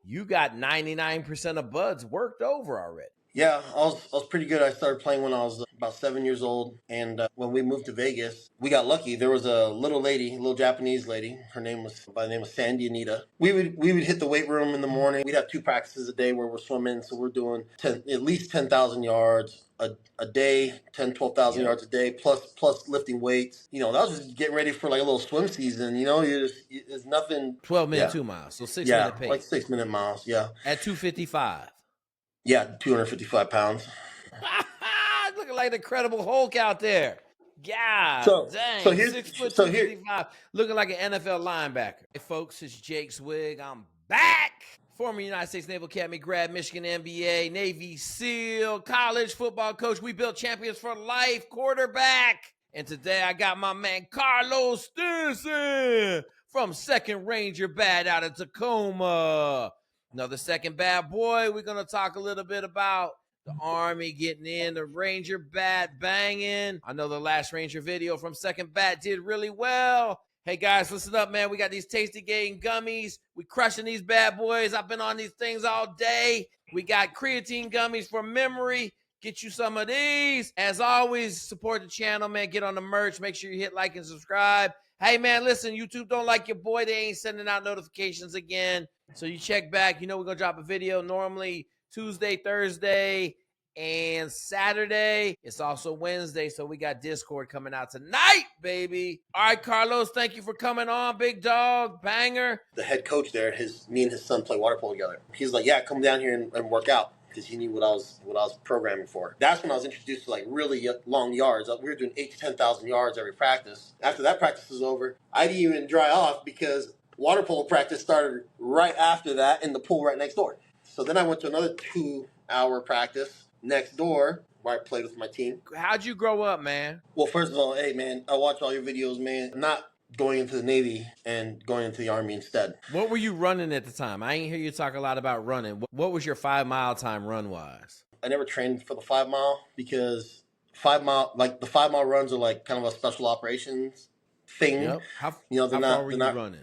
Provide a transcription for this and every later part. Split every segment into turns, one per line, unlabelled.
you got 99% of buds worked over already.
Yeah, I was pretty good. I started playing when I was about 7 years old, and when we moved to Vegas, we got lucky. There was a little lady, a little Japanese lady. Her name was by the name of Sandy Anita. We would hit the weight room in the morning. We'd have 2 practices a day where we're swimming, so we're doing at least 10,000 yards a day, 12,000 yards a day, plus lifting weights. You know, that was just getting ready for like a little swim season. You know, it's nothing.
12-minute 2 miles, so 6-minute pace.
Like 6-minute miles. Yeah,
at 255.
Yeah, 255 pounds.
Looking like the Incredible Hulk out there. God dang.
So here's
6 foot 255. Looking like an NFL linebacker. Hey folks, it's Jake Zweig. I'm back. Former United States Naval Academy grad, Michigan MBA, Navy SEAL, college football coach. We built champions for life, quarterback. And today I got my man Carlos Sty from 2nd Ranger Bat out of Tacoma. Another second bad boy. We're going to talk a little bit about the Army getting in, the Ranger Bat banging. I know the last Ranger video from 2nd Bat did really well. Hey guys, listen up, man. We got these Tasty Gain gummies. We crushing these bad boys. I've been on these things all day. We got creatine gummies for memory. Get you some of these. As always, support the channel, man. Get on the merch. Make sure you hit like and subscribe. Hey, man, listen, YouTube don't like your boy. They ain't sending out notifications again. So you check back. You know we're going to drop a video normally Tuesday, Thursday, and Saturday. It's also Wednesday, so we got Discord coming out tonight, baby. All right, Carlos, thank you for coming on, big dog, banger.
The head coach there, me and his son play water polo together. He's like, yeah, come down here and work out. Because he knew what I was programming for. That's when I was introduced to like really long yards. We were doing 8,000 to 10,000 yards every practice. After that practice was over, I didn't even dry off because water polo practice started right after that in the pool right next door. So then I went to another 2-hour practice next door where I played with my team.
How'd you grow up, man?
Well, first of all, hey man, I watch all your videos, man. I'm not going into the Navy and going into the Army instead.
What were you running at the time? I ain't hear you talk a lot about running. What was your 5-mile time run-wise?
I never trained for the 5-mile because 5-mile runs are like kind of a special operations thing.
Yep. How
far
were you running?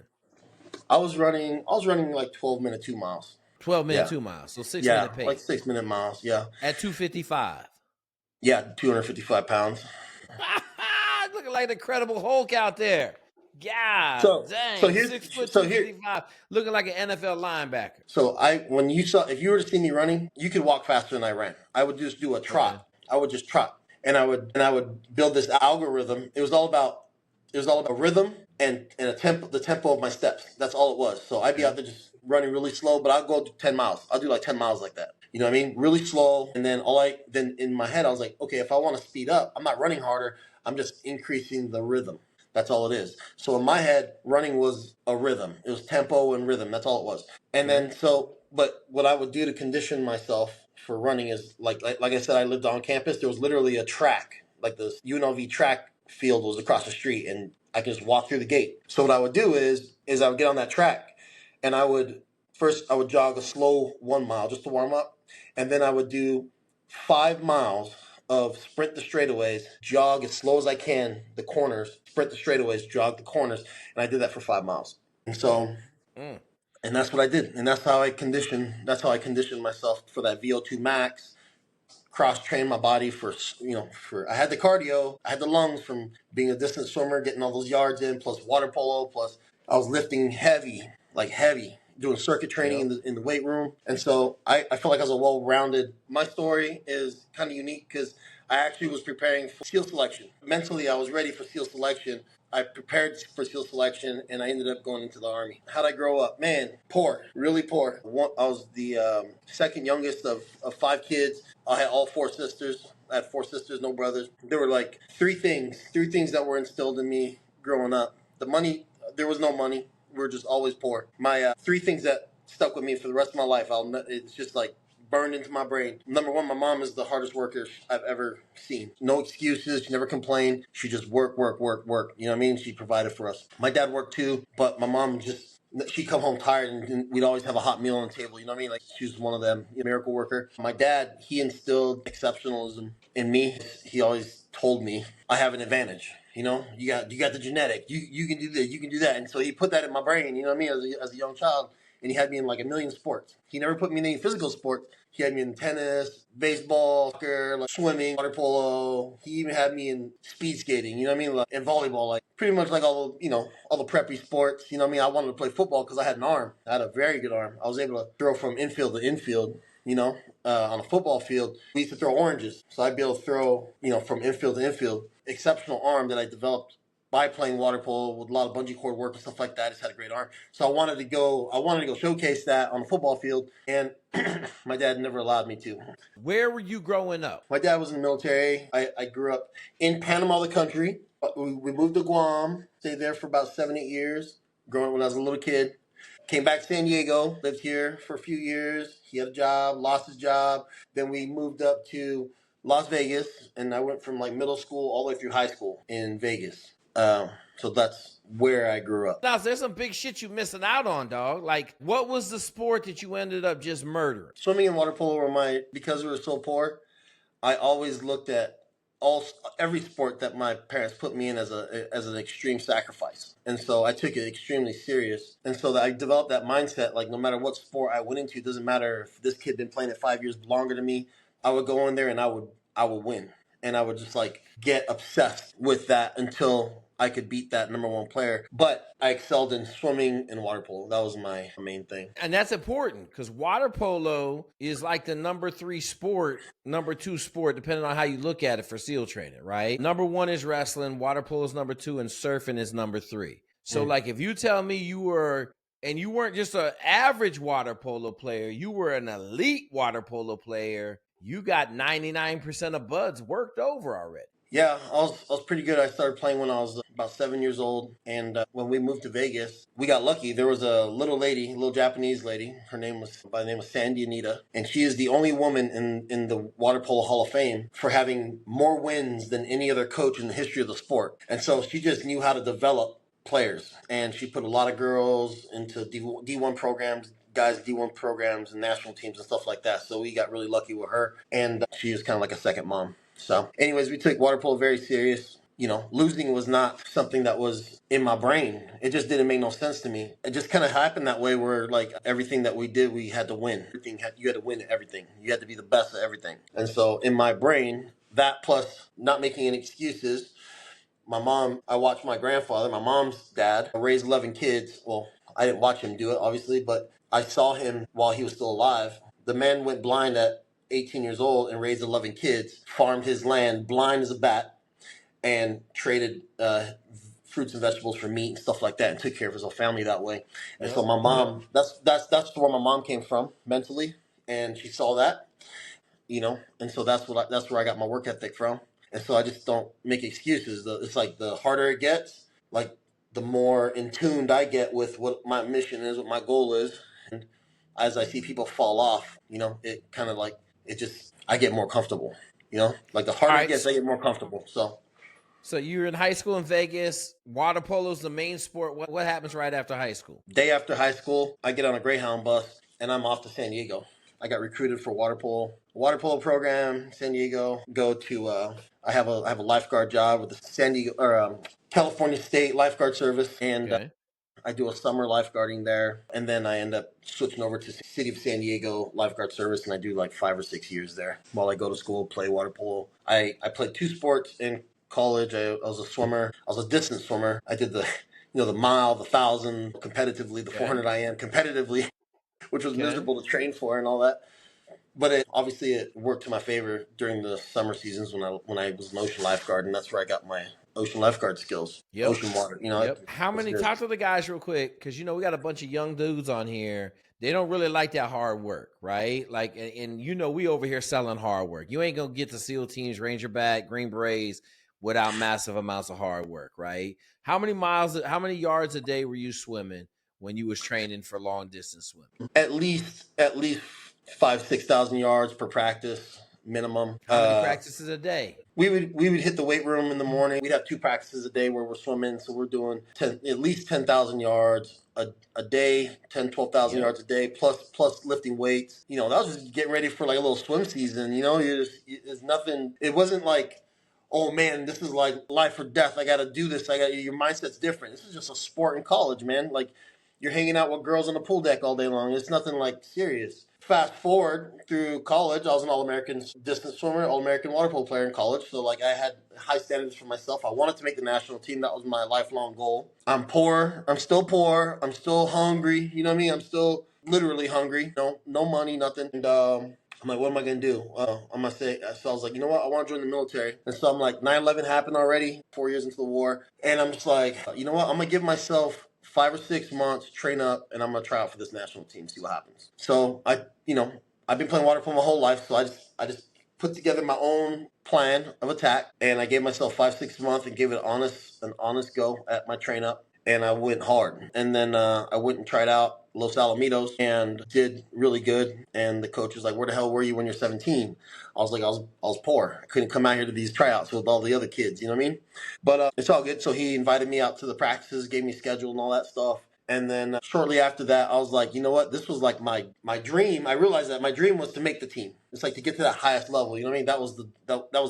I was running like 12-minute 2 miles.
12-minute 2 miles, so 6-minute pace.
Like 6-minute miles, yeah.
At 255.
Yeah, 255 pounds.
Looking like the Incredible Hulk out there. God dang.
So here's
6 foot 255, looking like an NFL linebacker.
So if you were to see me running, you could walk faster than I ran. I would just do a trot. Okay. I would just trot, and I would build this algorithm. It was all about rhythm and the tempo of my steps. That's all it was. So I'd be out there just running really slow, but I'll go 10 miles. I'll do like 10 miles like that. You know what I mean? Really slow, and then then in my head I was like, okay, if I want to speed up, I'm not running harder. I'm just increasing the rhythm. That's all it is. So in my head, running was a rhythm. It was tempo and rhythm. That's all it was. And then but what I would do to condition myself for running is like I said, I lived on campus. There was literally a track, like the UNLV track field was across the street, and I could just walk through the gate. So what I would do is I would get on that track, and I would jog a slow 1 mile just to warm up, and then I would do 5 miles of sprint the straightaways, jog as slow as I can the corners, sprint the straightaways, jog the corners, and I did that for 5 miles. And so, and that's what I did, and that's how I conditioned myself for that VO2 max. Cross-trained my body for I had the cardio, I had the lungs from being a distance swimmer, getting all those yards in, plus water polo, plus I was lifting heavy, doing circuit training in the weight room. And so I feel like I was a well-rounded. My story is kind of unique because I actually was preparing for SEAL selection. Mentally, I was ready for SEAL selection. I prepared for SEAL selection, and I ended up going into the Army. How'd I grow up? Man, poor, really poor. I was the second youngest of 5 kids. I had all 4 sisters. I had 4 sisters, no brothers. There were like three things that were instilled in me growing up. The money, there was no money. We were just always poor. My 3 things that stuck with me for the rest of my life, it's just like burned into my brain. Number 1, my mom is the hardest worker I've ever seen. No excuses. She never complained. She just work. You know what I mean? She provided for us. My dad worked too, but my mom she'd come home tired, and we'd always have a hot meal on the table. You know what I mean? Like, she was one of them, miracle worker. My dad, he instilled exceptionalism in me. He always told me I have an advantage. You know, you got the genetic. You can do this. You can do that. And so he put that in my brain. You know what I mean? As a young child, and he had me in like a million sports. He never put me in any physical sports. He had me in tennis, baseball, soccer, like swimming, water polo. He even had me in speed skating, you know what I mean? Like, and volleyball, like pretty much like all the, all the preppy sports. You know what I mean? I wanted to play football because I had an arm. I had a very good arm. I was able to throw from infield to infield, on a football field. We used to throw oranges. So I'd be able to throw, from infield to infield. Exceptional arm that I developed by playing water polo with a lot of bungee cord work and stuff like that. I just had a great arm. So I wanted to go showcase that on the football field, and my dad never allowed me to.
Where were you growing up?
My dad was in the military. I grew up in Panama, the country. We moved to Guam, stayed there for about 7-8 years, growing up when I was a little kid. Came back to San Diego, lived here for a few years. He had a job, lost his job. Then we moved up to Las Vegas, and I went from like middle school all the way through high school in Vegas. So that's where I grew up.
Now, there's some big shit you missing out on, dog. Like, what was the sport that you ended up just murdering?
Swimming and water polo were because we were so poor, I always looked at every sport that my parents put me in as an extreme sacrifice. And so I took it extremely serious. And so that I developed that mindset, like no matter what sport I went into, it doesn't matter if this kid been playing it 5 years longer than me, I would go in there and I would win. And I would just like get obsessed with that until I could beat that number one player. But I excelled in swimming and water polo. That was my main thing.
And that's important because water polo is like the number 3 sport, number 2 sport, depending on how you look at it for SEAL training, right? Number 1 is wrestling, water polo is number 2, and surfing is number 3. So like if you tell me you weren't just an average water polo player, you were an elite water polo player, you got 99% of buds worked over already.
Yeah, I was pretty good. I started playing when I was about 7 years old. And when we moved to Vegas, we got lucky. There was a little Japanese lady. Her name was by the name of Sandy Anita. And she is the only woman in the Water Polo Hall of Fame for having more wins than any other coach in the history of the sport. And so she just knew how to develop players. And she put a lot of girls into D1 programs, guys D1 programs and national teams and stuff like that. So we got really lucky with her. And she was kind of like a second mom. So anyways, we took water polo very serious. Losing was not something that was in my brain. It just didn't make no sense to me. It just kind of happened that way where like everything that we did, we had to win. You had to win at everything. You had to be the best at everything. And so in my brain, that plus not making any excuses, I watched my grandfather, my mom's dad, raise 11 kids. Well, I didn't watch him do it, obviously, but I saw him while he was still alive. The man went blind at 18 years old and raised 11 kids, farmed his land blind as a bat, and traded fruits and vegetables for meat and stuff like that, and took care of his whole family that way. And so my mom, that's where my mom came from mentally, and she saw that, and so that's where I got my work ethic from. And so I just don't make excuses. It's like the harder it gets, like the more in tuned I get with what my mission is, what my goal is. And as I see people fall off, it kind of like, I get more comfortable, like the harder it gets, I get more comfortable.
So you're in high school in Vegas, water polo is the main sport. What happens right after high school?
Day after high school, I get on a Greyhound bus and I'm off to San Diego. I got recruited for water polo program, San Diego. Go to, I have a lifeguard job with the California State Lifeguard Service. And I do a summer lifeguarding there, and then I end up switching over to City of San Diego Lifeguard Service, and I do like 5 or 6 years there while I go to school, play water polo. I played 2 sports in college. I was a swimmer. I was a distance swimmer. I did the mile, the 1,000 competitively, the 400 IM competitively, which was miserable to train for and all that. But it worked to my favor during the summer seasons when I was an ocean lifeguard, and that's where I got my ocean lifeguard skills. Ocean water,
Talk to the guys real quick, because we got a bunch of young dudes on here. They don't really like that hard work, right? Like, and we over here selling hard work. You ain't gonna get to SEAL teams, Ranger Bat, Green Berets without massive amounts of hard work, right? How many yards a day were you swimming when you was training for long distance swimming?
At least 5,000-6,000 yards per practice minimum.
How many practices a day?
We would hit the weight room in the morning. We'd have 2 practices a day where we're swimming, so we're doing at least 10,000 yards a day, 12,000 yards a day, plus lifting weights. That was just getting ready for like a little swim season. It's nothing. It wasn't like, oh man, this is like life or death. I got to do this. Your mindset's different. This is just a sport in college, man. Like, you're hanging out with girls on the pool deck all day long. It's nothing like serious. Fast forward through college, I was an All-American distance swimmer, All-American water polo player in college. So like I had high standards for myself. I wanted to make the national team. That was my lifelong goal. I'm poor. I'm still poor. I'm still hungry. You know what I mean? I'm still literally hungry. No money, nothing. And I'm like, what am I going to do? I'm going to say, so I was like, you know what? I want to join the military. And so I'm like, 9/11 happened already, 4 years into the war. And I'm just like, you know what? I'm going to give myself 5 or 6 months, train up, and I'm going to try out for this national team, see what happens. So I've been playing water polo my whole life. So I just put together my own plan of attack. And I gave myself 5, 6 months and gave it an honest go at my train up. And I went hard. And then I went and tried out Los Alamitos and did really good. And the coach was like, where the hell were you when you're 17? I was like, I was poor. I couldn't come out here to these tryouts with all the other kids, you know what I mean? But it's all good. So he invited me out to the practices, gave me a schedule and all that stuff. And then shortly after that, I was like, you know what? This was like my dream. I realized that my dream was to make the team. It's like to get to that highest level. You know what I mean? That was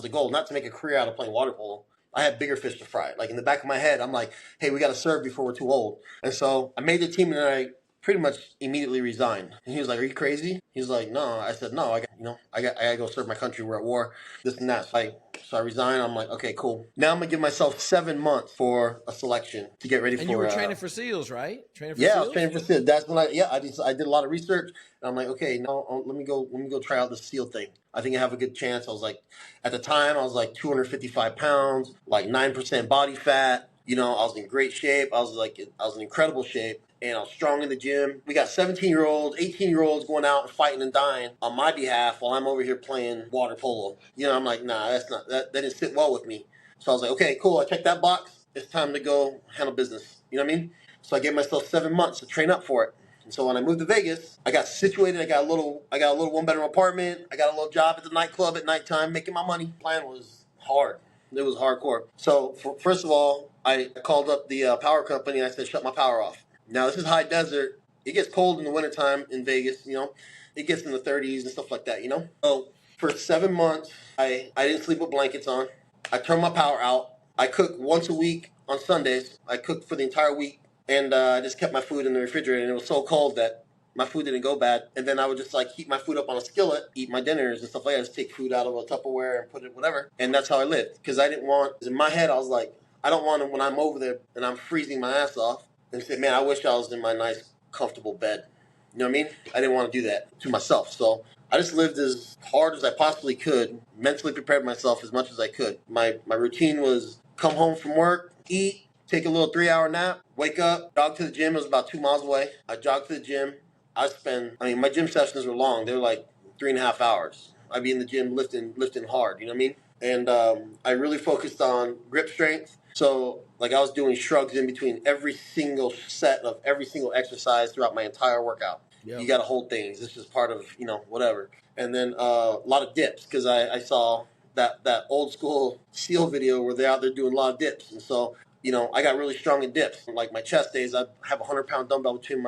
the goal, not to make a career out of playing water polo. I had bigger fish to fry. Like in the back of my head, I'm like, hey, we got to serve before we're too old. And so I made the team and I pretty much immediately resigned. And he was like, are you crazy? He's like, no. I said, no, I got to go serve my country. We're at war, this and that. So I resigned. I'm like, okay, cool. Now I'm going to give myself 7 months for a selection to get ready for.
And you were training for SEALs, right?
I was training for SEALs. That's when I did a lot of research. And I'm like, okay, now let me go try out the SEAL thing. I think I have a good chance. I was like, at the time, I was like 255 pounds, like 9% body fat. I was in great shape. I was in incredible shape. And I was strong in the gym. We got 17-year-olds, 18-year-olds going out and fighting and dying on my behalf while I'm over here playing water polo. I'm like, nah, that didn't sit well with me. So I was like, okay, cool. I checked that box. It's time to go handle business. You know what I mean? So I gave myself 7 months to train up for it. And so when I moved to Vegas, I got situated. I got a little 1-bedroom apartment. I got a little job at the nightclub at nighttime, making my money. Plan was hard. It was hardcore. So first of all, I called up the power company and I said, shut my power off. Now, this is high desert. It gets cold in the wintertime in Vegas, It gets in the 30s and stuff like that, So for 7 months, I didn't sleep with blankets on. I turned my power out. I cooked once a week on Sundays. I cooked for the entire week. And I just kept my food in the refrigerator. And it was so cold that my food didn't go bad. And then I would just heat my food up on a skillet, eat my dinners and stuff like that. Just take food out of a Tupperware and put it whatever. And that's how I lived. Because I didn't want, in my head, I was like, I don't want to, when I'm over there and I'm freezing my ass off, and say, man, I wish I was in my nice, comfortable bed. You know what I mean? I didn't want to do that to myself. So I just lived as hard as I possibly could, mentally prepared myself as much as I could. My routine was come home from work, eat, take a little 3-hour nap, wake up, jog to the gym. It was about 2 miles away. I jogged to the gym. My gym sessions were long. They were like 3.5 hours. I'd be in the gym lifting hard, you know what I mean? And I really focused on grip strength. So I was doing shrugs in between every single set of every single exercise throughout my entire workout. Yep. You got to hold things. This is part of, whatever. And then a lot of dips because I saw that old school SEAL video where they're out there doing a lot of dips. And so, I got really strong in dips. Like my chest days, I have a 100-pound dumbbell between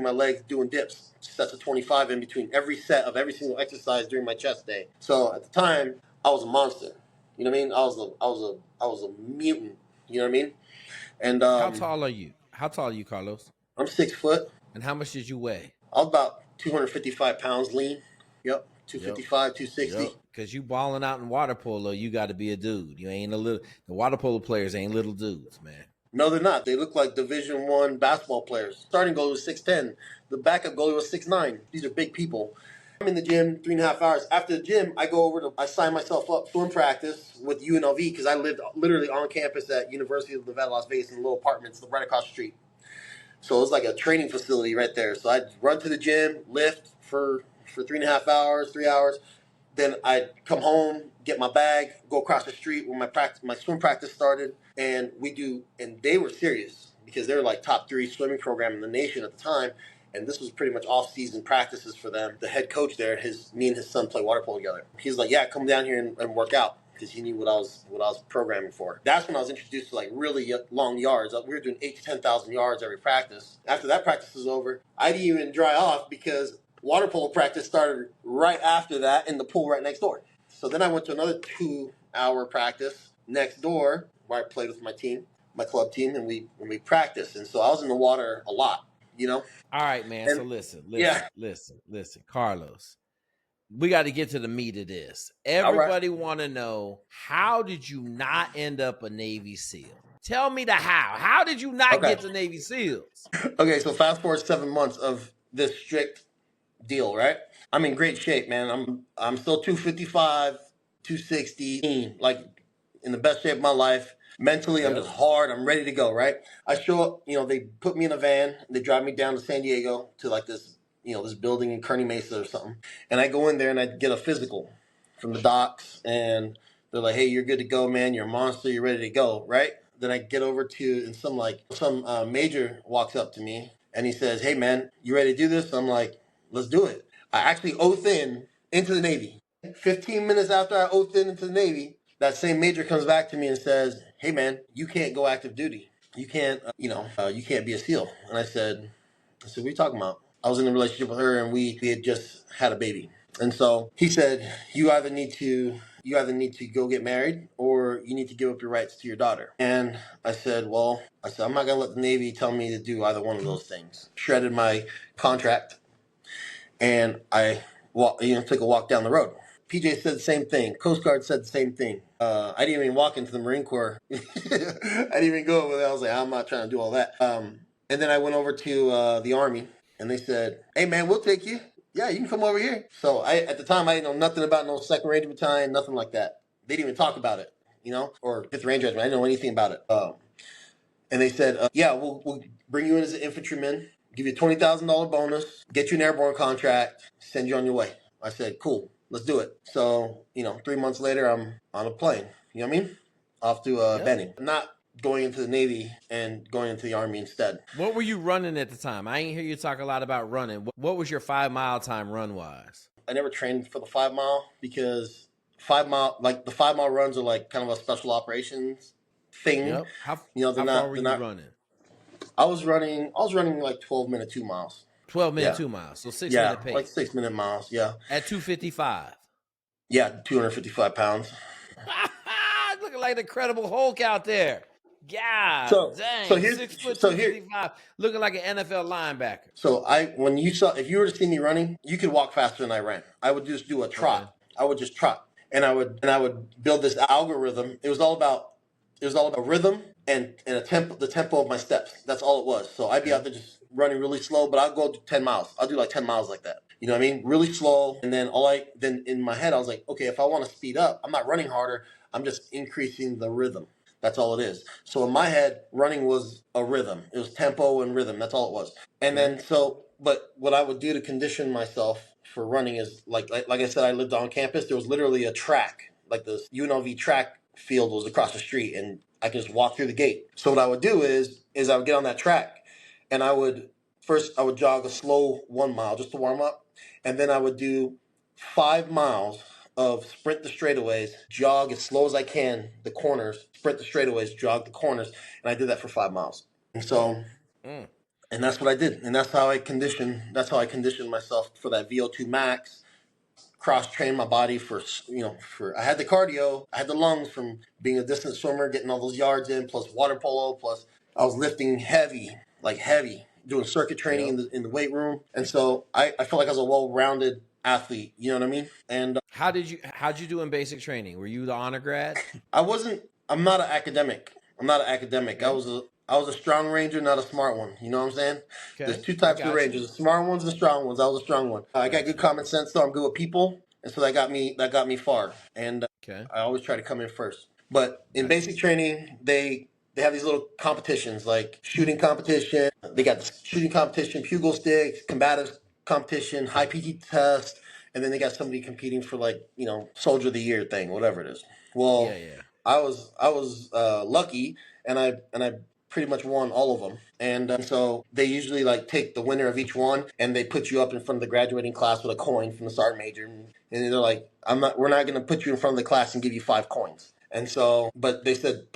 my legs doing dips. Sets of 25 in between every set of every single exercise during my chest day. So at the time, I was a monster. You know what I mean? I was a mutant. You know what I mean? And
how tall are you? How tall are you, Carlos?
I'm 6 foot.
And how much did you weigh?
I was about 255 pounds lean. Yep. 255, 260.
Because you balling out in water polo, you got to be a dude. You ain't the water polo players ain't little dudes, man.
No, they're not. They look like Division I basketball players. Starting goalie was 6'10". The backup goalie was 6'9". These are big people. I'm in the gym 3.5 hours. After the gym, I sign myself up swim practice with UNLV because I lived literally on campus at University of Nevada, Las Vegas in little apartments right across the street. So it was like a training facility right there. So I'd run to the gym, lift for 3.5 hours, 3 hours. Then I'd come home, get my bag, go across the street where my swim practice started. And they were serious because they were like top 3 swimming program in the nation at the time. And this was pretty much off-season practices for them. The head coach there, me and his son play water polo together. He's like, yeah, come down here and work out because he knew what I was programming for. That's when I was introduced to really long yards. We were doing 8,000 to 10,000 yards every practice. After that practice was over, I didn't even dry off because water polo practice started right after that in the pool right next door. So then I went to another 2-hour practice next door where I played with my team, my club team, and we practiced. And so I was in the water a lot. you know?
All right, man.
And
So listen,
yeah,
Carlos. We got to get to the meat of this.
all right.
Everybody want to know, how did you not end up a Navy SEAL? Tell me the how. How did you not
Okay.
get to Navy SEALs?
Okay, so fast forward 7 months of this strict deal, right? I'm in great shape, man. I'm still 255, 260, like in the best shape of my life. Mentally, I'm
Yep.
just hard. I'm ready to go, right? I show up, they put me in a van. They drive me down to San Diego to like this, this building in Kearney Mesa or something. And I go in there and I get a physical from the docs. And they're like, hey, you're good to go, man. You're a monster. You're ready to go, right? Then I get over to, and some major walks up to me and he says, hey, man, you ready to do this? I'm like, let's do it. I actually oath in into the Navy. 15 minutes after I oathed in into the Navy, that same major comes back to me and says, hey, man, you can't go active duty. You can't, you can't be a SEAL. And I said, what are you talking about? I was in a relationship with her and we had just had a baby. And so he said, you either need to go get married or you need to give up your rights to your daughter. And I said, I'm not going to let the Navy tell me to do either one of those things. Shredded my contract and I took a walk down the road. PJ said the same thing. Coast Guard said the same thing. I didn't even walk into the Marine Corps. I didn't even go over there. I was like, I'm not trying to do all that. And then I went over to the Army, and they said, hey, man, we'll take you. Yeah, you can come over here. So at the time, I didn't know nothing about no 2nd Ranger Battalion, nothing like that. They didn't even talk about it, or 5th Ranger Regiment. I didn't know anything about it. And they said, yeah, we'll bring you in as an infantryman, give you a $20,000 bonus, get you an airborne contract, send you on your way. I said, cool, let's do it. So, 3 months later, I'm on a plane. You know what I mean? Off to Benning. Not going into the Navy and going into the Army instead.
What were you running at the time? I ain't hear you talk a lot about running. What was your 5-mile time run-wise?
I never trained for the 5 mile because the 5 mile runs are like kind of a special operations thing.
Yep. How
They're
far were you
not
running?
I was running like 12-minute 2 miles.
12-minute
Yeah.
2 miles. So 6-minute pace.
Like 6-minute miles. Yeah.
At 255.
Yeah, 255 pounds.
Looking like the Incredible Hulk out there. God dang.
So here's
6 foot 255. Looking like an NFL linebacker.
So if you were to see me running, you could walk faster than I ran. I would just do a trot. Okay. I would just trot, and I would build this algorithm. It was all about rhythm and the tempo of my steps. That's all it was. So I'd be out there just running really slow, but I'll go 10 miles. I'll do like 10 miles like that. You know what I mean? Really slow. And then then in my head, I was like, okay, if I want to speed up, I'm not running harder. I'm just increasing the rhythm. That's all it is. So in my head, running was a rhythm. It was tempo and rhythm. That's all it was. And then but what I would do to condition myself for running is like I said, I lived on campus. There was literally a track, like the UNLV track field was across the street, and I could just walk through the gate. So what I would do is I would get on that track, and I would jog a slow 1 mile just to warm up, and then I would do 5 miles of sprint the straightaways, jog as slow as I can the corners, sprint the straightaways, jog the corners, and I did that for 5 miles. And so, and that's what I did, and that's how I conditioned myself for that VO2 max. Cross-train my body for I had the cardio, I had the lungs from being a distance swimmer, getting all those yards in, plus water polo, plus I was lifting heavy, doing circuit training in the weight room. And so I felt like I was a well-rounded athlete, you know what I mean? And
how'd you do in basic training? Were you the honor grad?
I'm not an academic. Okay. I was a strong ranger, not a smart one. You know what I'm saying? Okay. There's 2 types of rangers: the smart ones and the strong ones. I was a strong one. I got good common sense, though. I'm good with people, and so that got me far. And I always try to come in first. But in basic training, they have these little competitions, like shooting competition. They got the shooting competition, pugil sticks, combative competition, high PT test, and then they got somebody competing for Soldier of the Year thing, whatever it is. Well, I was lucky, and I pretty much won all of them. And so they usually take the winner of each one, and they put you up in front of the graduating class with a coin from the sergeant major, and they're like, we're not going to put you in front of the class and give you 5 coins. And so, but they said,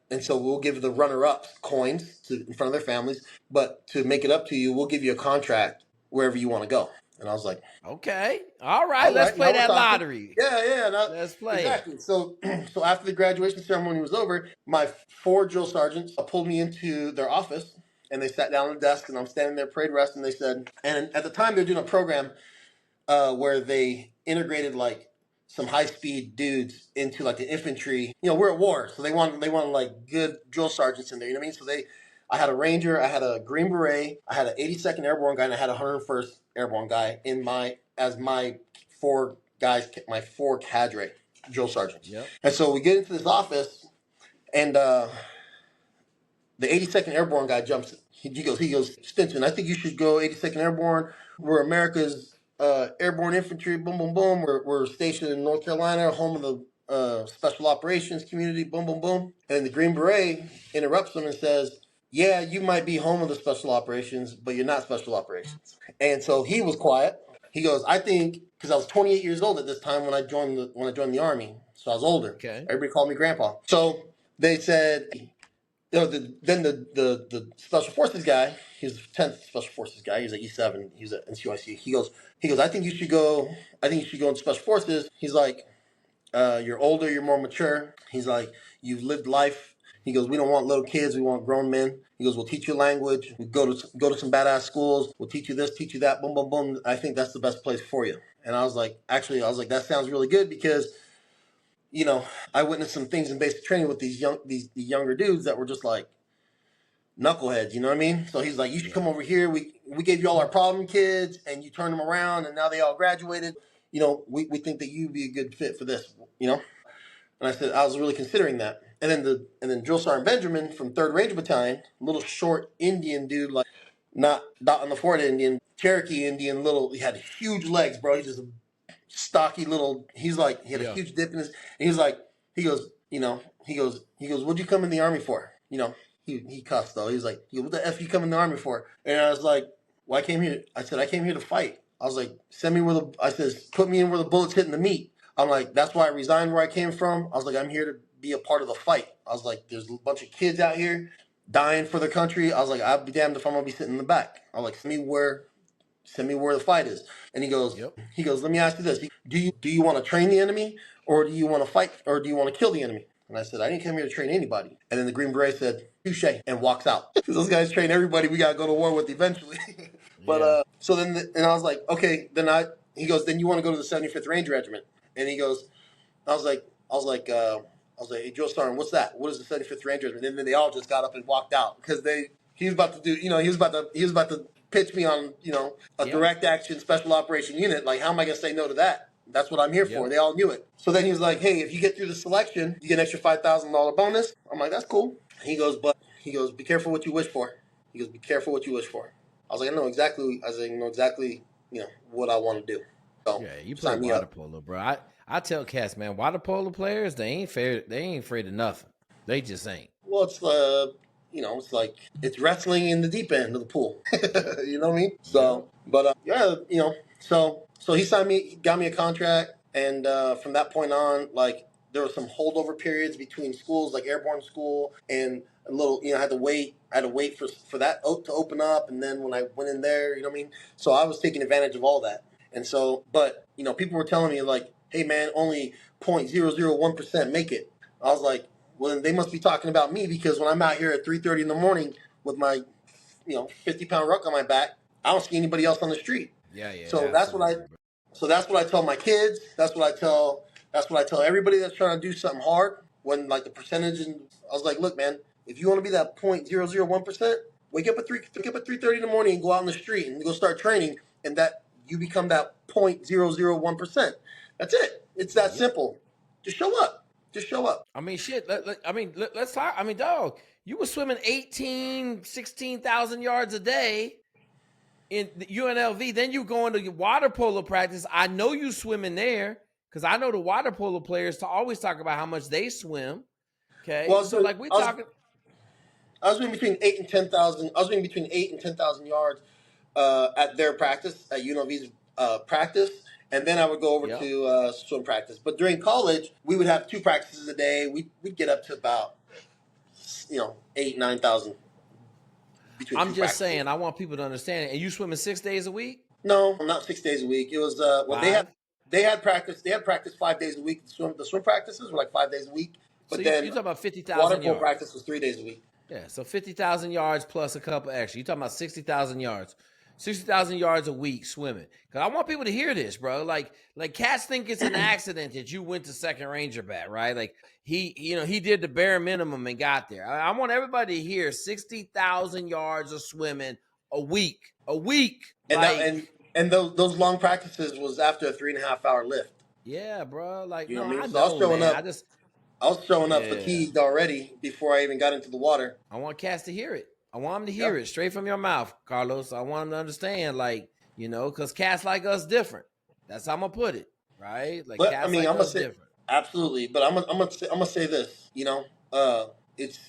and so we'll give the runner-ups coins in front of their families, but to make it up to you, we'll give you a contract wherever you want to go. And I was like,
okay, all right, let's play that lottery.
Yeah.
Let's play.
Exactly. So after the graduation ceremony was over, my 4 drill sergeants pulled me into their office, and they sat down at the desk, and I'm standing there, parade rest, and they said, and at the time they're doing a program where they integrated like some high speed dudes into like the infantry. You know, we're at war, so they want like good drill sergeants in there. You know what I mean? So I had a Ranger, I had a Green Beret, I had an 82nd Airborne guy, and I had a 101st Airborne guy in my four cadre drill sergeants.
Yep.
And so we get into this office, and the 82nd Airborne guy jumps in. He goes, Stinson, I think you should go 82nd Airborne. We're America's airborne infantry. Boom, boom, boom. We're stationed in North Carolina, home of the special operations community. Boom, boom, boom. And the Green Beret interrupts him and says, yeah, you might be home of the special operations, but you're not special operations. And so he was quiet. He goes, I think, because I was 28 years old at this time when I joined the Army, so I was older.
Okay.
Everybody called me Grandpa. So they said, you know, then the special forces guy, he was the 10th special forces guy. He was at E7. He was at NCOIC. He goes, I think you should go into special forces. He's like, you're older, you're more mature. He's like, you've lived life. He goes, we don't want little kids, we want grown men. He goes, we'll teach you language. We go to some badass schools. We'll teach you this, teach you that. Boom, boom, boom. I think that's the best place for you. And I was like, that sounds really good because, you know, I witnessed some things in basic training with these younger dudes that were just like knuckleheads, you know what I mean? So he's like, you should come over here. We gave you all our problem kids and you turned them around and now they all graduated. You know, we think that you'd be a good fit for this, you know? And I said, I was really considering that. And then Drill Sergeant Benjamin from 3rd Ranger Battalion, little short Indian dude, like not dot on the forehead Indian, Cherokee Indian, he had huge legs, bro. He's just a stocky little, he had a huge dip in his, and he goes, what'd you come in the Army for? You know, he cussed though. He was like, what the F you come in the Army for? And I was like, well, I came here to fight. I was like, put me in where the bullets hitting the meat. I'm like, that's why I resigned where I came from. I was like, I'm here to be a part of the fight. I was like, there's a bunch of kids out here dying for their country. I was like, I'd be damned if I'm gonna be sitting in the back. I was like, send me where the fight is. And he goes, let me ask you this. Do you want to train the enemy or do you want to fight or do you want to kill the enemy? And I said, I didn't come here to train anybody. And then the Green Beret said, touche, and walks out. Because those guys train everybody we got to go to war with eventually. But so then, and I was like, okay, he goes, then you want to go to the 75th Ranger Regiment? And he goes, I was like, hey, Drill Sergeant, what's that? What is the 75th Ranger Regiment? And then they all just got up and walked out because he was about to pitch me on, you know, a direct action special operation unit. Like, how am I going to say no to that? That's what I'm here for. They all knew it. So then he was like, hey, if you get through the selection, you get an extra $5,000 bonus. I'm like, that's cool. He goes, be careful what you wish for. He goes, be careful what you wish for. I was like, I know exactly, you know, what I want to do. So,
yeah, you play water polo, bro. I tell cats, man, water polo players, they ain't afraid of nothing. They just ain't.
Well, it's you know, it's like it's wrestling in the deep end of the pool. You know what I mean? So, but yeah, you know, so he got me a contract, and from that point on, like there were some holdover periods between schools, like Airborne school, and a little, you know, I had to wait for that to open up, and then when I went in there, you know what I mean? So I was taking advantage of all that, and so, but you know, people were telling me like, hey man, only 0.001% make it. I was like, well, then they must be talking about me because when I'm out here at 3:30 in the morning with my, you know, 50-pound ruck on my back, I don't see anybody else on the street.
Yeah.
So that's what I tell my kids. That's what I tell everybody that's trying to do something hard. When like the percentage, and I was like, look, man, if you want to be that 0.001%, wake up at 3:30 in the morning and go out in the street and go start training, and that you become that 0.001%. That's it. It's that simple. Just show up.
I mean, shit. Let's talk. I mean, dog, you were swimming 16,000 yards a day in the UNLV. Then you going to water polo practice. I know you swimming there because I know the water polo players to always talk about how much they swim. Okay, well, so like talking.
I was doing between 8 and 10,000. I was doing between 8 and 10,000 yards at their practice, at UNLV's practice. And then I would go over to swim practice. But during college, we would have 2 practices a day. We'd get up to about, you know, 8,000, 9,000.
I'm just saying, I want people to understand it. And you swimming 6 days a week?
No, not 6 days a week. It was they had practice. They had practice 5 days a week. The swim practices were like 5 days a week. But so
then you're talking about 50,000
water polo practice was 3 days a week.
Yeah, so 50,000 yards plus a couple extra. You're talking about 60,000 yards. 60,000 yards a week swimming. Cause I want people to hear this, bro. Like cats think it's an accident that you went to second Ranger bat, right? Like he did the bare minimum and got there. I want everybody to hear 60,000 yards of swimming a week. A week.
And
Like,
and those long practices was after a 3.5 hour lift.
yeah, bro. Like,
You know
no,
what I
I
mean? So I was
know,
showing
man.
up. I was showing up
Yeah.
fatigued already before I even got into the water.
I want cats to hear it. I want them to
Yeah.
hear it straight from your mouth, Carlos. I want them to understand, like, because cats like us different. That's how I'm gonna put it, right? Like
But I
cats
mean,
like
I'm gonna
us
say
different.
absolutely. But I'm gonna say this. It's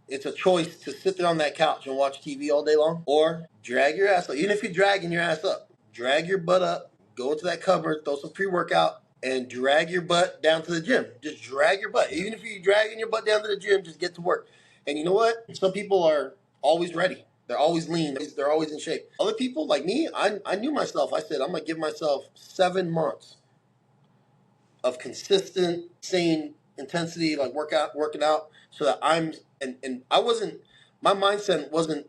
it's a choice to sit there on that couch and watch TV all day long, or drag your ass up. Even if you're dragging your ass up, drag your butt up, go into that cupboard, throw some pre-workout, and drag your butt down to the gym. Just drag your butt.
Yeah.
Even if you're dragging your butt down to the gym, just get to work. And you know what? Some people are always ready. They're always lean. They're always in shape. Other people like me, I knew myself. I said, I'm going to give myself 7 months of consistent, sane intensity, like working out, so that and I wasn't, my mindset wasn't,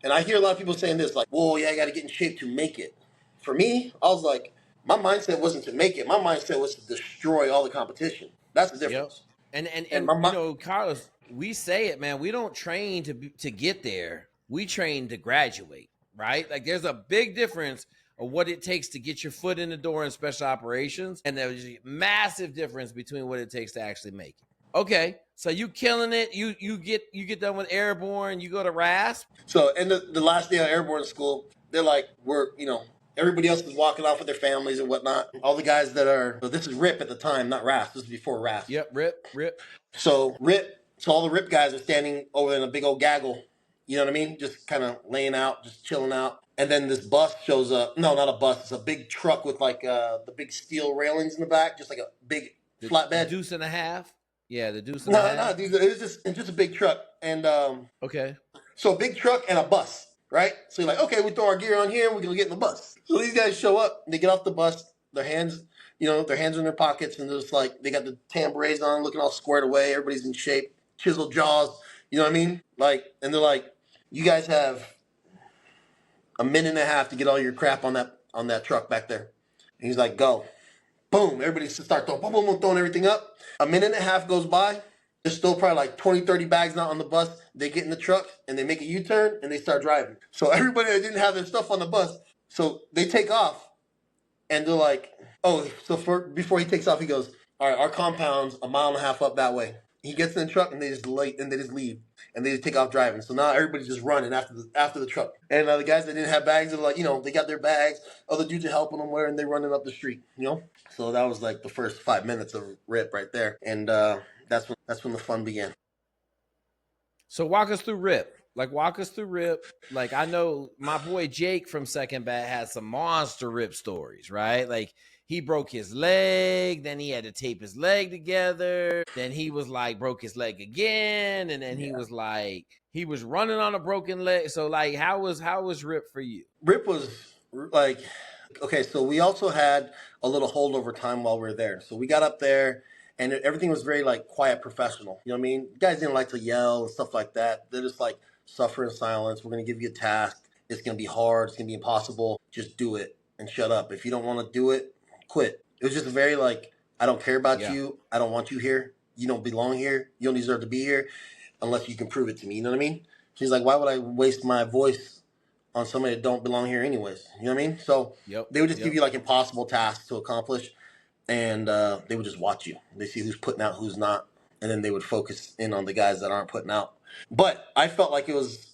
and I hear a lot of people saying this, like, whoa, yeah, I got to get in shape to make it. For me, I was like, my mindset wasn't to make it. My mindset was to destroy all the competition. That's the
Yep.
difference.
And
And my mind,
Carlos, we say it, man. We don't train to get there. We train to graduate, right? Like there's a big difference of what it takes to get your foot in the door in special operations, and there's a massive difference between what it takes to actually make it. Okay, so you killing it. You get done with Airborne. You go to RASP.
so, and the last day of Airborne school, they're like, everybody else is walking off with their families and whatnot. All the guys that are, so this is RIP at the time, not RASP. This is before RASP.
Yep, rip.
So all the RIP guys are standing over in a big old gaggle. You know what I mean? Just kind of laying out, just chilling out. And then this bus shows up. No, not a bus. It's a big truck with like the big steel railings in the back, just like a big
The
flatbed.
deuce and a half. Yeah, the deuce and a
No,
half.
dude, it was just a big truck. And
Okay.
so a big truck and a bus, right? So you're like, okay, we throw our gear on here and we're gonna get in the bus. So these guys show up, they get off the bus, their hands in their pockets, and they're just like, they got the tambourines on, looking all squared away, everybody's in shape, chiseled jaws, you know what I mean? Like, and they're like, you guys have a minute and a half to get all your crap on that truck back there. And he's like, go. Boom, everybody starts throwing everything up. A minute and a half goes by. There's still probably like 20, 30 bags not on the bus. They get in the truck and they make a U-turn and they start driving. So everybody that didn't have their stuff on the bus, so they take off and they're like, oh, so before he takes off, he goes, all right, our compound's a mile and a half up that way. He gets in the truck and they just leave and they just take off driving. So now everybody's just running after the truck. And the guys that didn't have bags are like, they got their bags. Other dudes are helping them and they're running up the street, So that was like the first 5 minutes of RIP right there. And that's when the fun began.
So walk us through RIP. Like I know my boy Jake from Second Bat has some monster RIP stories, right? Like he broke his leg, then he had to tape his leg together, then he was like broke his leg again, and then he was like he was running on a broken leg. So like how was RIP for you?
RIP was like, okay, so we also had a little holdover time while we were there. So we got up there and everything was very like quiet, professional. You know what I mean? Guys didn't like to yell and stuff like that. They're just like, suffer in silence. We're going to give you a task. It's going to be hard. It's going to be impossible. Just do it and shut up. If you don't want to do it, quit. It was just very like, I don't care about you. I don't want you here. You don't belong here. You don't deserve to be here unless you can prove it to me. You know what I mean? She's like, why would I waste my voice on somebody that don't belong here anyways? You know what I mean? So they would just give you like impossible tasks to accomplish, and they would just watch you. They see who's putting out, who's not, and then they would focus in on the guys that aren't putting out. But I felt like it was,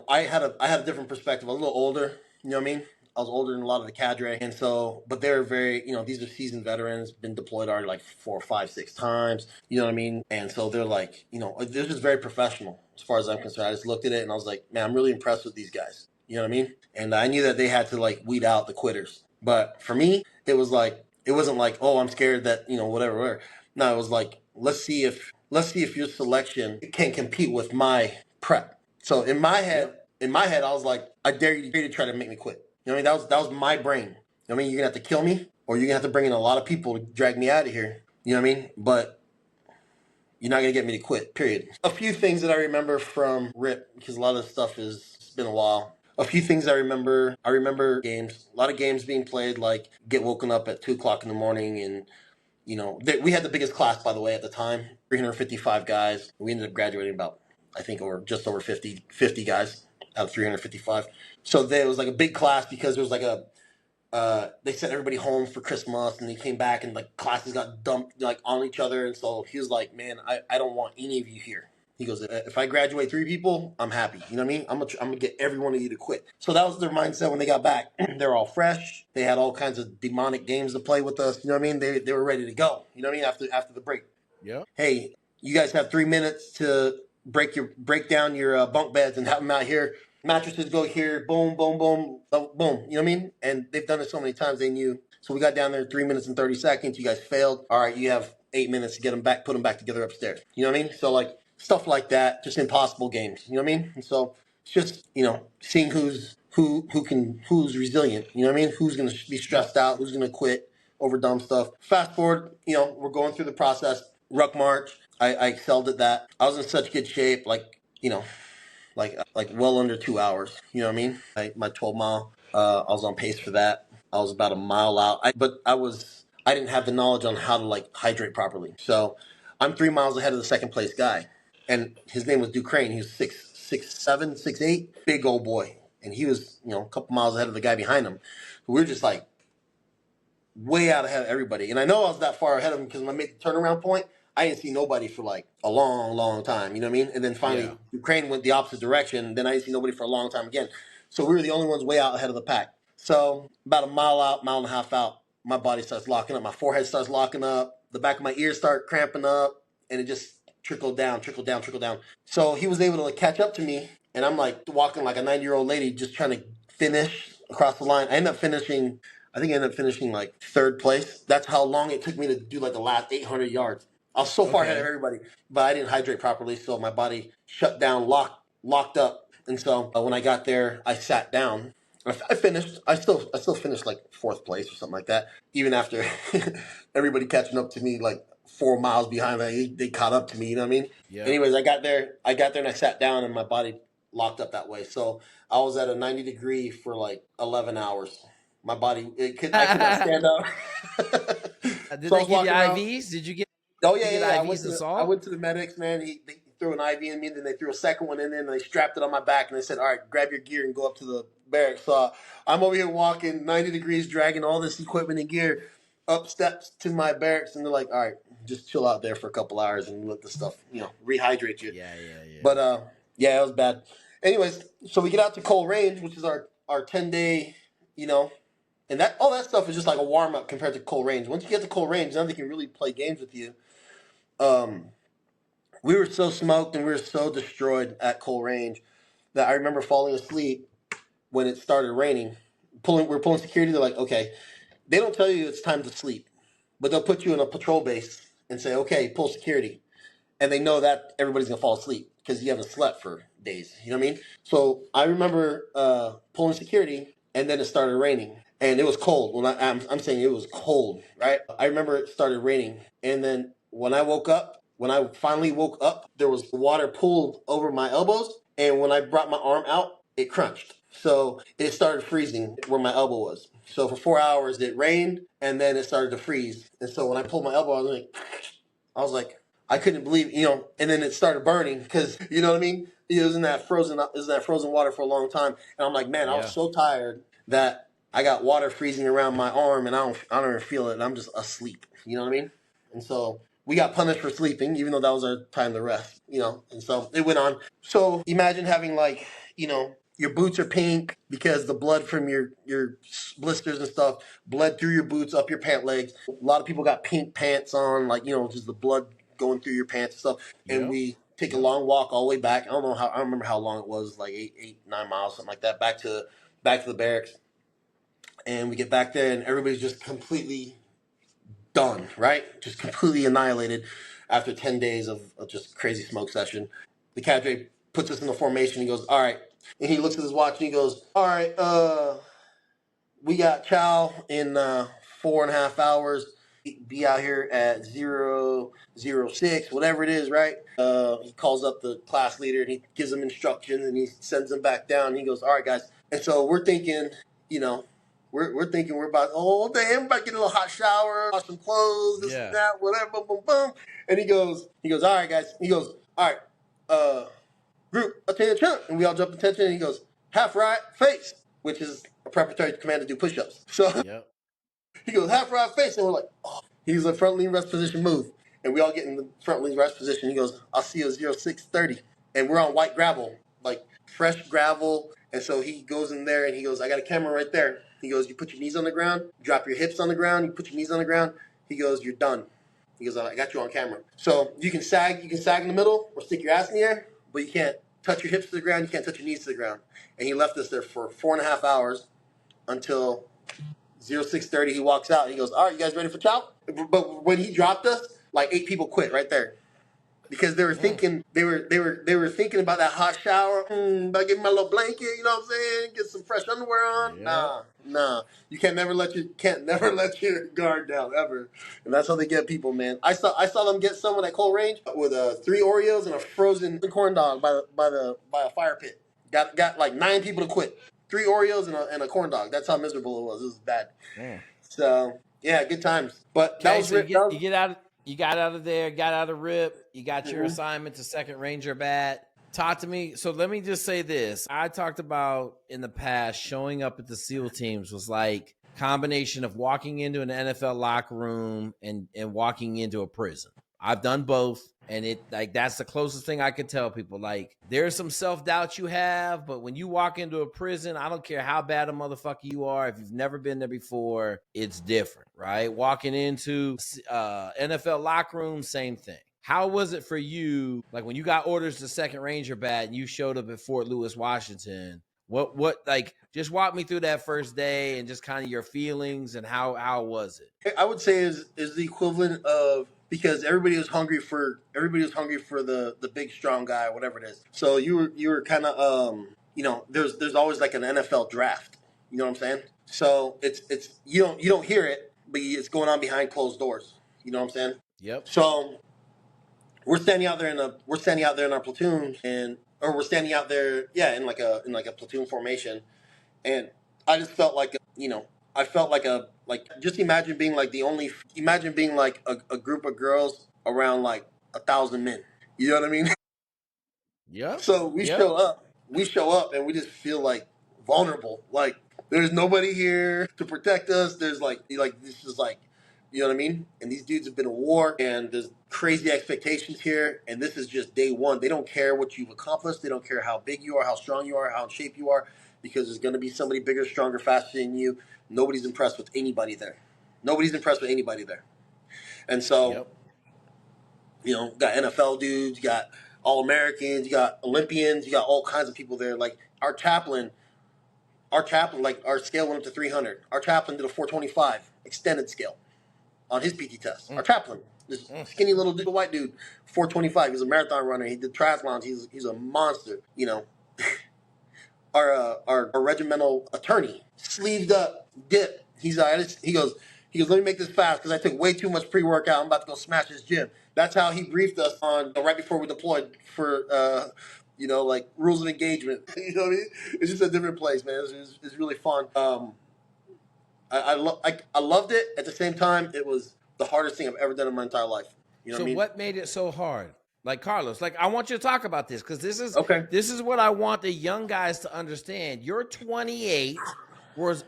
I had a different perspective, a little older, you know what I mean? I was older than a lot of the cadre. And so, but they're very, these are seasoned veterans, been deployed already like 4, 5, 6 times, you know what I mean? And so they're like, they're just very professional as far as I'm concerned. I just looked at it and I was like, man, I'm really impressed with these guys. You know what I mean? And I knew that they had to like weed out the quitters. But for me, it was like, it wasn't like, oh, I'm scared that, whatever. No, it was like, let's see if your selection can compete with my prep. So in my head, I was like, I dare you to try to make me quit. You know what I mean? That was my brain. I mean, you're gonna have to kill me, or you're gonna have to bring in a lot of people to drag me out of here. You know what I mean? But You're not going to get me to quit, period. A few things that I remember from RIP, because a lot of the stuff has been a while. A few things I remember games, a lot of games being played, like get woken up at 2 o'clock in the morning. And, we had the biggest class, by the way, at the time, 355 guys. We ended up graduating about, I think, just over 50 guys out of 355. So it was like a big class because there was like they sent everybody home for Christmas, and they came back and like classes got dumped like on each other. And so he was like, man, I don't want any of you here. He goes, if I graduate 3 people, I'm happy. You know what I mean? I'm gonna get every one of you to quit. So that was their mindset when they got back. They're all fresh. They had all kinds of demonic games to play with us. You know what I mean? They were ready to go. You know what I mean? After the break.
Yeah.
Hey, you guys have 3 minutes to break down your bunk beds and have them out here. Mattresses go here, boom, boom, boom, boom. You know what I mean? And they've done it so many times, they knew. So we got down there 3 minutes and 30 seconds. You guys failed. All right, you have 8 minutes to get them back, put them back together upstairs. You know what I mean? So like stuff like that, just impossible games. You know what I mean? And so it's just, seeing who's resilient. You know what I mean? Who's going to be stressed out? Who's going to quit over dumb stuff? Fast forward, we're going through the process. Ruck March, I excelled at that. I was in such good shape, like well under 2 hours. You know what I mean? My 12 mile, I was on pace for that. I was about a mile out. But I didn't have the knowledge on how to like hydrate properly. So I'm 3 miles ahead of the second place guy, and his name was Ducrane. He was 6'7", 6'8", big old boy, and he was a couple miles ahead of the guy behind him. We were just like way out ahead of everybody, and I know I was that far ahead of him because when I made the turnaround point, I didn't see nobody for like a long, long time. You know what I mean? And then finally, Ukraine went the opposite direction. Then I didn't see nobody for a long time again. So we were the only ones way out ahead of the pack. So about a mile out, mile and a half out, my body starts locking up. My forehead starts locking up. The back of my ears start cramping up, and it just trickled down. So he was able to catch up to me, and I'm like walking like a 90-year-old lady, just trying to finish across the line. I ended up finishing like 3rd place. That's how long it took me to do like the last 800 yards. I was so far ahead of everybody, but I didn't hydrate properly, so my body shut down, locked up. And so when I got there, I sat down. I finished. I still finished like 4th place or something like that. Even after everybody catching up to me like 4 miles behind, they caught up to me. You know what I mean? Yeah. Anyways, I got there and I sat down, and my body locked up that way. So I was at a 90-degree for like 11 hours. My body, I could not stand up.
Did they give you IVs? Did you get?
Oh yeah. I went to the medics, man. They threw an IV in me, then they threw a second one in there, and they strapped it on my back, and they said, "All right, grab your gear and go up to the barracks." So I'm over here walking 90 degrees, dragging all this equipment and gear up steps to my barracks, and they're like, "All right, just chill out there for a couple hours and let the stuff, rehydrate you." Yeah. But it was bad. Anyways, so we get out to Cole Range, which is our 10-day, and all that stuff is just like a warm up compared to Cole Range. Once you get to Cole Range, then they can really play games with you. We were so smoked and we were so destroyed at Cole Range that I remember falling asleep when it started raining. We're pulling security. They're like, okay, they don't tell you it's time to sleep, but they'll put you in a patrol base and say, okay, pull security. And they know that everybody's going to fall asleep because you haven't slept for days. You know what I mean? So I remember pulling security, and then it started raining. And it was cold. When I'm saying it was cold, right? I remember it started raining. And then when I finally woke up, there was water pooled over my elbows. And when I brought my arm out, it crunched. So it started freezing where my elbow was. So for 4 hours, it rained, and then it started to freeze. And so when I pulled my elbow, I was like, I couldn't believe, and then it started burning because, you know what I mean? It was in that frozen water for a long time. And I'm like, man, I was so tired that I got water freezing around my arm, and I don't even feel it, and I'm just asleep. You know what I mean? And so we got punished for sleeping, even though that was our time to rest. And so it went on. So imagine having your boots are pink because the blood from your blisters and stuff bled through your boots up your pant legs. A lot of people got pink pants on, just the blood going through your pants and stuff. And we take a long walk all the way back. I don't remember how long it was, like 9 miles, something like that, back to the barracks. And we get back there, and everybody's just completely done, right? Just completely annihilated after 10 days of just crazy smoke session. The cadre puts us in the formation. He goes, all right. And he looks at his watch, and he goes, all right, we got chow in 4.5 hours. be out here at 006, whatever it is, right? He calls up the class leader and he gives them instructions and he sends them back down. And he goes, all right, guys. And so we're thinking, we're thinking we're about, oh, damn, we're about to get a little hot shower, wash some clothes, this and that, whatever, boom, boom, boom. And he goes, all right, guys. He goes, all right, group, attention. And we all jump attention. And he goes, half right, face, which is a preparatory command to do push-ups. So he goes, half right, face. And we're like, oh. He's a front lean rest position move. And we all get in the front lean rest position. He goes, I'll see you at 0630. And we're on white gravel, like fresh gravel. And so he goes in there and he goes, I got a camera right there. He goes, you put your knees on the ground, drop your hips on the ground, you put your knees on the ground. He goes, you're done. He goes, I got you on camera. So you can sag in the middle or stick your ass in the air, but you can't touch your hips to the ground, you can't touch your knees to the ground. And he left us there for 4.5 hours until 0630. He walks out. He goes, all right, you guys ready for chow? But when he dropped us, like 8 people quit right there. Because they were thinking they were thinking about that hot shower, about getting my little blanket, you know what I'm saying? Get some fresh underwear on. Nah. You can't never let your guard down ever. And that's how they get people, man. I saw them get someone at Cold Range with 3 Oreos and a frozen corn dog by a fire pit. Got like 9 people to quit. 3 Oreos and a corn dog. That's how miserable it was. It was bad. So yeah, good times. But that was
You got out of there, got out of RIP, you got your assignment to 2nd Ranger Bat. Talk to me. So let me just say this. I talked about in the past showing up at the SEAL teams was like combination of walking into an NFL locker room and walking into a prison. I've done both. And it like that's the closest thing I could tell people. Like there's some self-doubt you have, but when you walk into a prison, I don't care how bad a motherfucker you are. If you've never been there before, it's different, right? Walking into NFL locker room, same thing. How was it for you? Like when you got orders to 2nd Ranger Bat and you showed up at Fort Lewis, Washington, what like just walk me through that first day and just kind of your feelings and how was it?
I would say is the equivalent of, because everybody was hungry for the big strong guy, whatever it is. So you were kind of there's always like an NFL draft. You know what I'm saying? So it's you don't hear it, but it's going on behind closed doors. You know what I'm saying?
Yep.
So we're standing out there in our platoon, or we're standing out there, in like a platoon formation, and I just felt like just imagine being like a group of girls around like 1,000 men. You know what I mean?
Yeah.
So we show up and we just feel like vulnerable. Like there's nobody here to protect us. There's like this is like, you know what I mean? And these dudes have been in war and there's crazy expectations here. And this is just day one. They don't care what you've accomplished. They don't care how big you are, how strong you are, how in shape you are, because there's going to be somebody bigger, stronger, faster than you. Nobody's impressed with anybody there. And so, got NFL dudes, you got All-Americans, you got Olympians, you got all kinds of people there. Like our chaplain, like our scale went up to 300. Our chaplain did a 425 extended scale on his PT test. Our chaplain, this skinny little dude, white dude, 425. He's a marathon runner. He did triathlons. He's a monster. Our regimental attorney, sleeved up, dip. He goes, let me make this fast because I took way too much pre-workout. I'm about to go smash this gym. That's how he briefed us on right before we deployed for, like rules of engagement. You know what I mean? It's just a different place, man. It's really fun. I loved it. At the same time, it was the hardest thing I've ever done in my entire life. You know what I mean?
What made it so hard? Like Carlos, I want you to talk about this because this is what I want the young guys to understand. You're 28,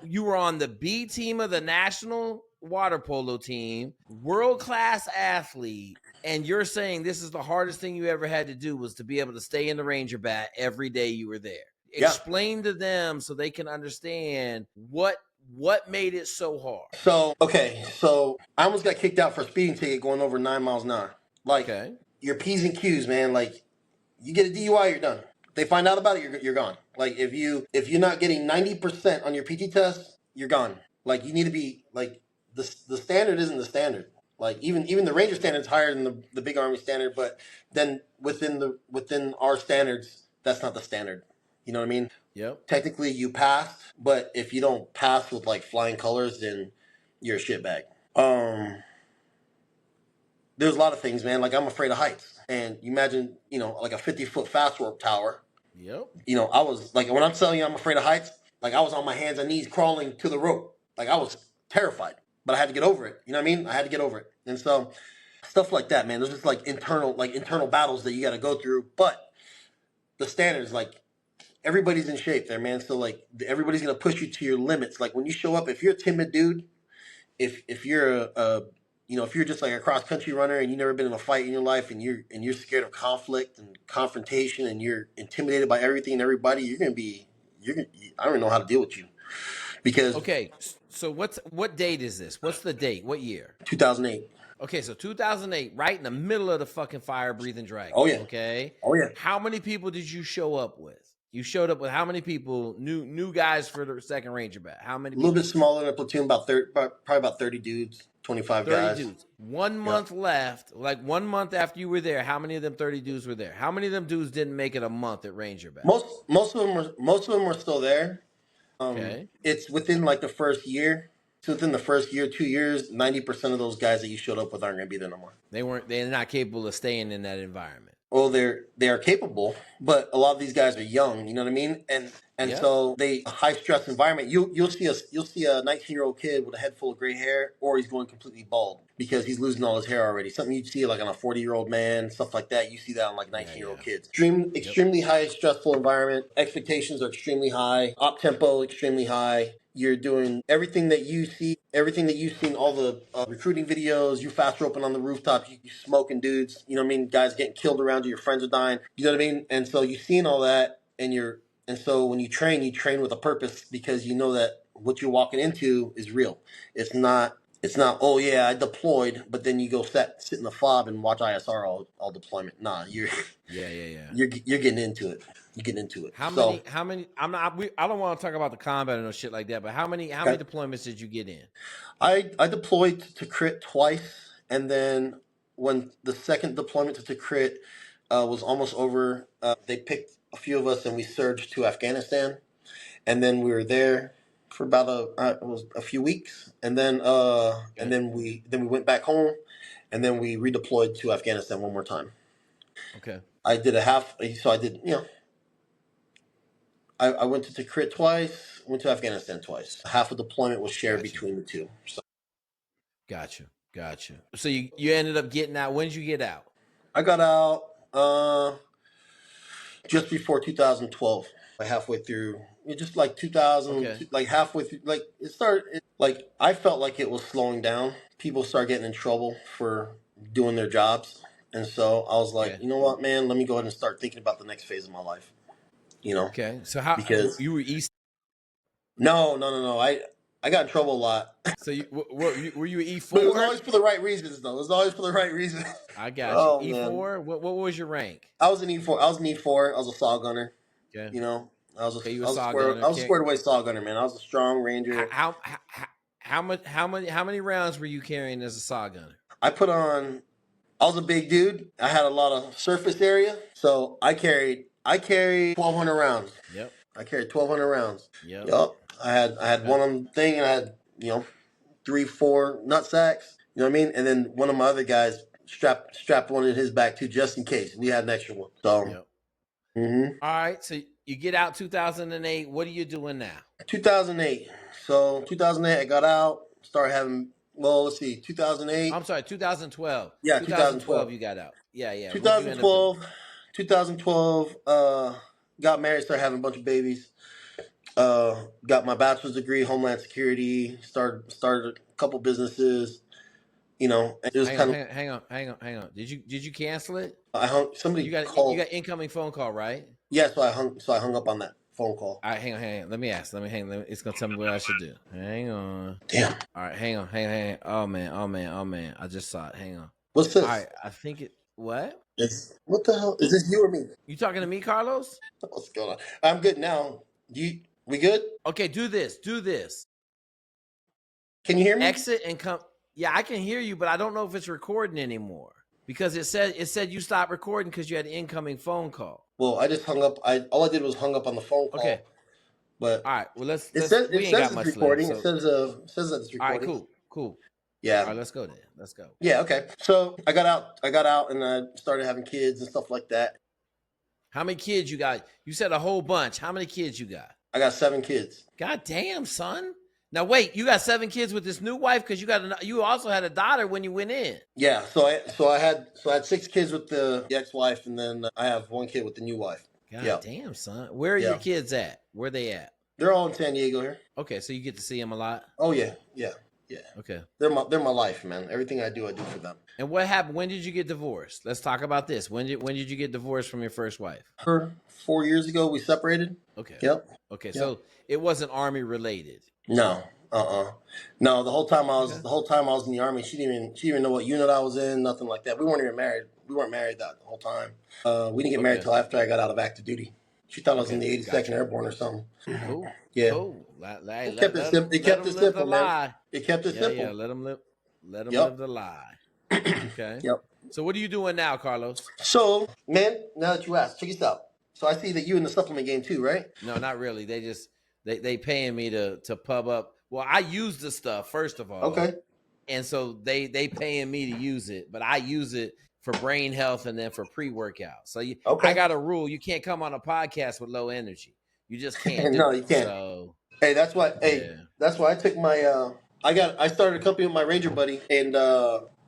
you were on the B team of the national water polo team, world-class athlete, and you're saying this is the hardest thing you ever had to do was to be able to stay in the Ranger Bat every day you were there. Yeah. Explain to them so they can understand what made it so hard.
So I almost got kicked out for a speeding ticket going over 9 miles an hour. Your P's and Q's, man. Like, you get a DUI, you're done. They find out about it, you're gone. Like, if you're not getting 90% on your PT test, you're gone. Like, you need to be like the standard isn't the standard. Like even the Ranger standard is higher than the big Army standard, but then within our standards, that's not the standard. You know what I mean?
Yep.
Technically, you passed, but if you don't pass with like flying colors, then you're a shitbag. there's a lot of things, man. Like I'm afraid of heights, and you imagine, like a 50-foot fast rope tower.
Yep.
I was like, when I'm telling you I'm afraid of heights, like I was on my hands and knees crawling to the rope. Like I was terrified, but I had to get over it. You know what I mean? I had to get over it. And so stuff like that, man. There's just like internal battles that you got to go through. But the standards, like everybody's in shape there, man. So like everybody's going to push you to your limits. Like when you show up, if you're a timid dude, if you're if you're just like a cross country runner and you've never been in a fight in your life and you're scared of conflict and confrontation and you're intimidated by everything and everybody, I don't even know how to deal with you because
Okay, so what date is this? What's the date? What year?
2008.
Okay, so 2008, right in the middle of the fucking fire breathing dragon.
Oh yeah.
Okay.
Oh yeah.
How many people did you show up with? You showed up with how many people? New guys for the second Ranger Bat. How many?
A little bit smaller than a platoon, about 30, probably about 30 dudes, 25
30
guys.
dudes. 1 month left. Like 1 month after you were there, how many of them 30 dudes were there? How many of them dudes didn't make it a month at Ranger Bat?
Most of them were still there.
Okay.
It's within like the first year. So within the first year, 2 years, 90% of those guys that you showed up with aren't going to be there no more.
They're not capable of staying in that environment.
Well, they are capable, but a lot of these guys are young. You know what I mean? And so they a high stress environment. You'll see a 19-year-old kid with a head full of gray hair, or he's going completely bald because he's losing all his hair already. Something you'd see like on a 40-year-old man, stuff like that. You see that on like 19-year-old kids. Extremely high stressful environment. Expectations are extremely high. Op tempo extremely high. You're doing everything that you've seen, all the recruiting videos, you fast roping on the rooftop, you smoking dudes, you know what I mean? Guys getting killed around you, your friends are dying, you know what I mean? And so you've seen all that, and so when you train with a purpose because you know that what you're walking into is real. It's not, oh yeah, I deployed, but then you go sit in the fob and watch ISR all deployment. Nah, you're getting into it. You get into it.
How many? I don't want to talk about the combat or no shit like that. But how many deployments did you get in?
I deployed to crit twice, and then when the second deployment to crit was almost over, they picked a few of us and we surged to Afghanistan, and then we were there for about a few weeks, and then we went back home, and then we redeployed to Afghanistan one more time.
Okay.
I did I went to Tikrit twice, went to Afghanistan twice. Half of deployment was shared between the two. So.
Gotcha. So you ended up getting out. When did you get out?
I got out just before 2012. Like halfway through, just like 2000, like halfway through, like it started. Like I felt like it was slowing down. People started getting in trouble for doing their jobs, and so I was like, you know what, man, let me go ahead and start thinking about the next phase of my life.
Okay. So how? Because you were East.
No. I got in trouble a lot.
So were you E4?
But it was always for the right reasons, though. It was always for the right reasons.
I got you. E4. What was your rank?
I was an E4. I was an E4. I was a saw gunner.
Okay.
I was a squared away saw gunner, man. I was a strong ranger.
How many rounds were you carrying as a saw gunner?
I was a big dude. I had a lot of surface area, so I carried 1,200 rounds.
Yep.
I carried 1,200 rounds.
Yep.
I had one on the thing, and I had 3-4 nut sacks. You know what I mean? And then one of my other guys strapped one in his back too, just in case we had an extra one. So.
Yep. Mm-hmm. All right. So you get out 2008. What are you doing now?
2008. So 2008, I got out. Started having. Well, let's see. 2008.
I'm sorry. 2012.
Yeah,
2012. You got out. Yeah.
2012. Got married. Started having a bunch of babies. Got my bachelor's degree, Homeland Security. Started a couple businesses. It was
hang on. Did you cancel it?
I hung. Somebody called.
You got incoming phone call, right?
Yeah, so I hung up on that phone call.
All right, hang on. Let me ask. It's gonna tell me what I should do. Hang on.
Damn.
All right, hang on. Oh man. I just saw it. Hang on.
What's this?
All right, I think it. What?
What the hell? Is this you or me?
You talking to me, Carlos?
What's going on? I'm good now. We good?
Okay, do this.
Can you hear me?
Exit and come. Yeah, I can hear you, but I don't know if it's recording anymore because it said you stopped recording because you had an incoming phone call.
Well, I just hung up. All I did was hung up on the phone call.
Okay.
But
all right. Well,
it says it's recording. Left, so. It says that it's recording.
All right. Cool.
Yeah.
All right, let's go then. Let's go.
Yeah. Okay. So I got out, and I started having kids and stuff like that.
How many kids you got? You said a whole bunch. How many kids you got?
I got 7 kids.
God damn, son. Now wait, you got 7 kids with this new wife because you also had a daughter when you went in.
Yeah. So I had 6 kids with the ex-wife, and then I have 1 kid with the new wife.
God damn, son. Where are your kids at? Where they at?
They're all in San Diego here.
Okay, so you get to see them a lot?
Oh yeah.
Okay.
They're my life, man. Everything I do for them.
And what happened? When did you get divorced? Let's talk about this. When did you get divorced from your first wife?
4 years ago we separated.
Okay.
Yep.
Okay, so it wasn't Army related.
No. No, the whole time I was in the Army, she didn't even know what unit I was in, nothing like that. We weren't even married. We weren't married that whole time. We didn't get married until after I got out of active duty. She thought I was in the 82nd Airborne or something.
Cool.
Yeah.
Cool.
It kept it simple, man. It kept it simple.
Yeah, let them live the lie. Okay.
Yep.
So what are you doing now, Carlos?
So, man, now that you asked, check this out. So I see that you in the supplement game too, right?
No, not really. They paying me to pub up. Well, I use the stuff first of all.
Okay.
And so they paying me to use it, but I use it for brain health and then for pre-workout. So I got a rule: you can't come on a podcast with low energy. You just can't.
No, you can't.
So
hey, that's why. That's why I took my. I started a company with my Ranger buddy, and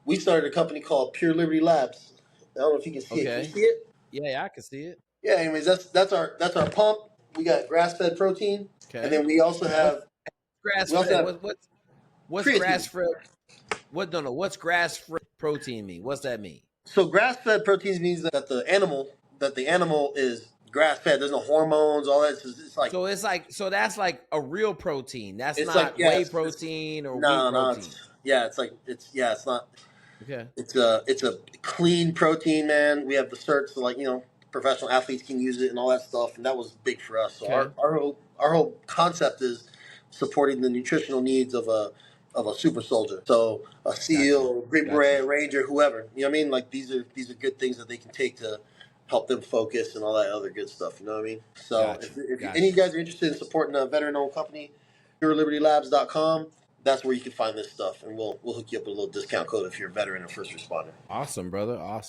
we started a company called Pure Liberty Labs. I don't know if you can see it. Can you see it?
Yeah, I can see it.
Yeah. Anyways, that's our pump. We got grass-fed protein, and then we also have
grass-fed. What's grass-fed? What's grass-fed protein mean? What's that mean?
So grass-fed proteins means that the animal is grass-fed. There's no hormones, all that. It's like
that's like a real protein. That's not
like,
whey protein or wheat protein.
It's not.
Okay.
It's a clean protein, man. We have the certs, so professional athletes can use it and all that stuff, and that was big for us. So our whole concept is supporting the nutritional needs of a super soldier. So a SEAL, Green Beret, Ranger, whoever. You know what I mean? Like these are good things that they can take to help them focus and all that other good stuff. You know what I mean? So if any of you guys are interested in supporting a veteran-owned company, PureLibertyLabs.com. That's where you can find this stuff, and we'll hook you up with a little discount code if you're a veteran or first responder.
Awesome, brother. Awesome.